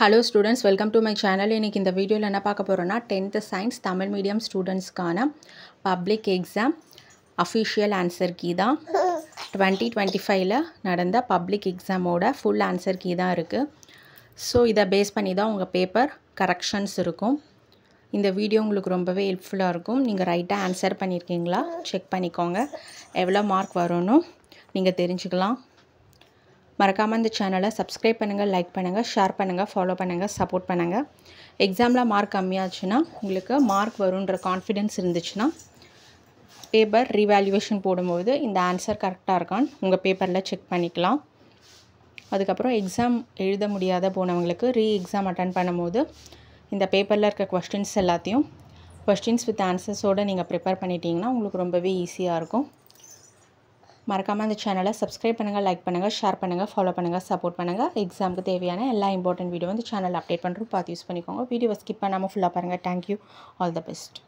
Hello students, welcome to my channel. இன்னைக்கு இந்த வீடியோல என்ன பார்க்க போறோம்னா 10th science தமிழ் மீடியம் ஸ்டூடண்ட்ஸ்க்கான public exam official answer key தான் 2025ல நடந்த பப்ளிக் எக்ஸாமோட ஃபுல் ஆன்சர் கீ தான் இருக்கு. ஸோ இதை பேஸ் பண்ணி தான் உங்கள் பேப்பர் கரெக்ஷன்ஸ் இருக்கும். இந்த வீடியோ உங்களுக்கு ரொம்பவே ஹெல்ப்ஃபுல்லாக இருக்கும். நீங்கள் ரைட்டாக ஆன்சர் பண்ணியிருக்கீங்களா செக் பண்ணிக்கோங்க. எவ்வளோ மார்க் வரும்னு நீங்கள் தெரிஞ்சுக்கலாம். மறக்காமல் இந்த சேனலை சப்ஸ்கிரைப் பண்ணுங்கள், லைக் பண்ணுங்கள், ஷேர் பண்ணுங்கள், ஃபாலோ பண்ணுங்கள், சப்போர்ட் பண்ணுங்கள். எக்ஸாமில் மார்க் கம்மியாச்சுன்னா உங்களுக்கு மார்க் வருன்ற கான்ஃபிடென்ஸ் இருந்துச்சுன்னா பேப்பர் ரீவேல்யூவேஷன் போடும்போது இந்த ஆன்சர் கரெக்டாக இருக்கான்னு உங்கள் பேப்பரில் செக் பண்ணிக்கலாம். அதுக்கப்புறம் எக்ஸாம் எழுத முடியாத போனவங்களுக்கு எக்ஸாம் அட்டன் பண்ணும்போது இந்த பேப்பரில் இருக்க கொஸ்டின்ஸ் வித் ஆன்சர்ஸோடு நீங்கள் ப்ரிப்பேர் பண்ணிட்டீங்கன்னா உங்களுக்கு ரொம்பவே ஈஸியாக இருக்கும். மறக்காமல் அந்த சேனலை சப்ஸ்கிரைப் பண்ணுங்கள், லைக் பண்ணுங்கள், ஷேர் பண்ணுங்கள், ஃபாலோ பண்ணுங்கள், சப்போர்ட் பண்ணுங்கள். எக்ஸாமுக்கு தேவையான எல்லா இம்பார்ட்டன்ட் வீடியோ வந்து சேனல் அப்டேட் பண்ணுறோம், பார்த்து யூஸ் பண்ணிக்கோங்க. வீடியோவை ஸ்கிப் பண்ணாமல் ஃபுல்லாக பாருங்கள். Thank you, all the best.